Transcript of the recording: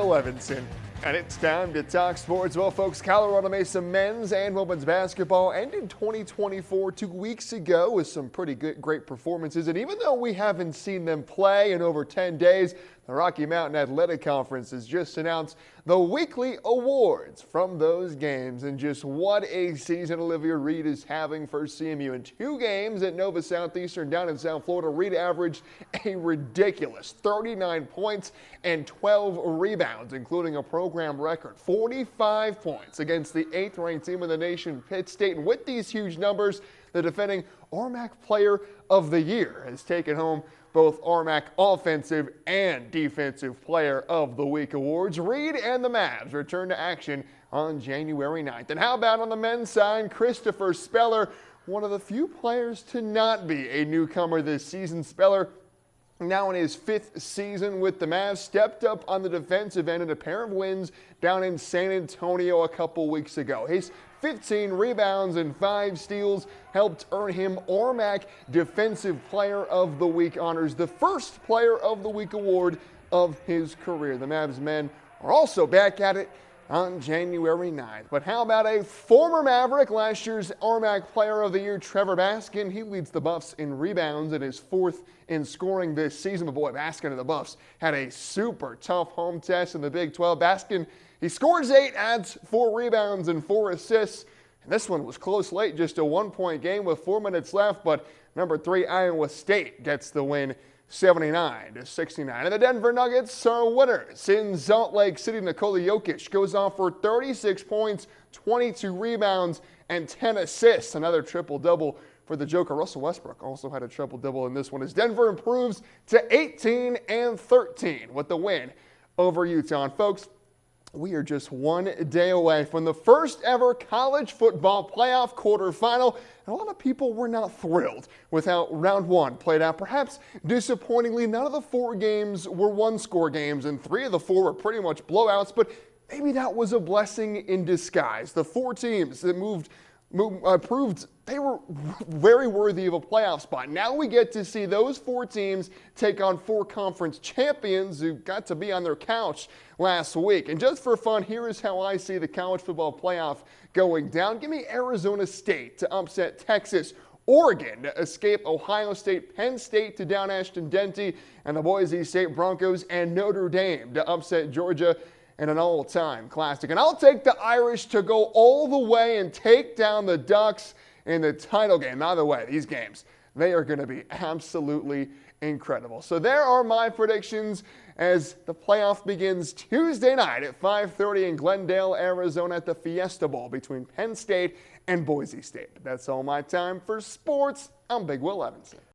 Will Evanson. And it's time to talk sports. Well, folks, Colorado Mesa men's and women's basketball ended 2024 2 weeks ago with some pretty great performances. And even though we haven't seen them play in over 10 days, the Rocky Mountain Athletic Conference has just announced the weekly awards from those games. And just what a season Olivia Reed is having for CMU. In 2 games at Nova Southeastern down in South Florida, Reed averaged a ridiculous 39 points and 12 rebounds, including a program record 45 points against the 8th-ranked team in the nation, Pitt State. And with these huge numbers, the defending RMAC Player of the Year has taken home both RMAC Offensive and Defensive Player of the Week awards. Reed and the Mavs return to action on January 9th. And how about on the men's side, Christopher Speller, one of the few players to not be a newcomer this season. Speller, now in his 5th season with the Mavs, stepped up on the defensive end in a pair of wins down in San Antonio a couple weeks ago. His 15 rebounds and 5 steals helped earn him RMAC Defensive Player of the Week honors, the first Player of the Week award of his career. The Mavs men are also back at it on January 9th. But how about a former Maverick, last year's RMAC Player of the Year, Trevor Baskin? He leads the Buffs in rebounds and is 4th in scoring this season. But boy, Baskin and the Buffs had a super tough home test in the Big 12. Baskin, he scores 8, adds 4 rebounds and 4 assists. And this one was close late, just a 1-point game with 4 minutes left. But number 3, Iowa State gets the win 79-69. And the Denver Nuggets are winners. In Salt Lake City, Nikola Jokic goes off for 36 points, 22 rebounds, and 10 assists. Another triple-double for the Joker. Russell Westbrook also had a triple-double in this one as Denver improves to 18-13 with the win over Utah. And folks, we are just 1 day away from the first ever college football playoff quarterfinal. And a lot of people were not thrilled with how round 1 played out. Perhaps disappointingly, none of the 4 games were 1-score games, and 3 of the 4 were pretty much blowouts. But maybe that was a blessing in disguise. The 4 teams that proved they were very worthy of a playoff spot. Now we get to see those 4 teams take on 4 conference champions who got to be on their couch last week. And just for fun, here is how I see the college football playoff going down. Give me Arizona State to upset Texas, Oregon to escape Ohio State, Penn State to down Ashton-Denty, and the Boise State Broncos and Notre Dame to upset Georgia in an all-time classic. And I'll take the Irish to go all the way and take down the Ducks in the title game. By the way, these games, they are going to be absolutely incredible. So there are my predictions as the playoff begins Tuesday night at 5:30 in Glendale, Arizona at the Fiesta Bowl between Penn State and Boise State. But that's all my time for sports. I'm Big Will Evanson.